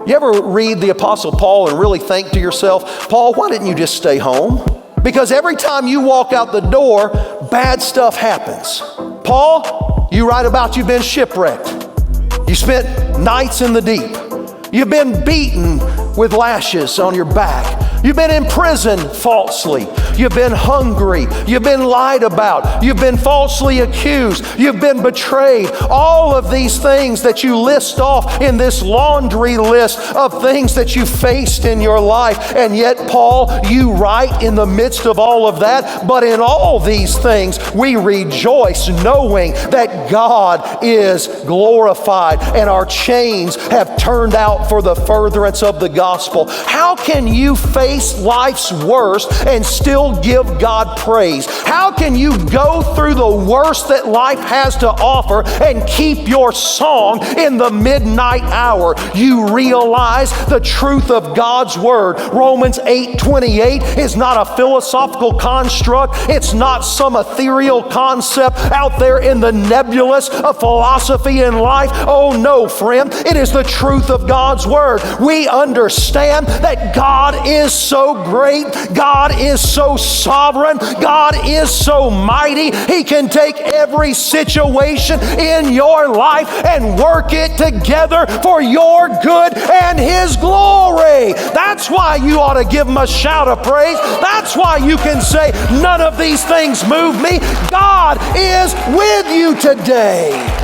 You ever read the Apostle Paul and really think to yourself, Paul, why didn't you just stay home? Because every time you walk out the door, bad stuff happens. Paul, you write about you've been shipwrecked. You spent nights in the deep. You've been beaten with lashes on your back. You've been in prison falsely. You've been hungry. You've been lied about. You've been falsely accused. You've been betrayed. All of these things that you list off in this laundry list of things that you faced in your life. And yet, Paul, you write in the midst of all of that, but in all these things, we rejoice knowing that God is glorified and our chains have turned out for the furtherance of the gospel. How can you face life's worst and still give God praise? How can you go through the worst that life has to offer and keep your song in the midnight hour? You realize the truth of God's word. Romans 8:28 is not a philosophical construct. It's not some ethereal concept out there in the nebulous of philosophy and life. Oh no, friend. It is the truth of God's word. We understand that God is so great. God is so sovereign. God is so mighty. He can take every situation in your life and work it together for your good and His glory. That's why you ought to give Him a shout of praise. That's why you can say, none of these things move me. God is with you today.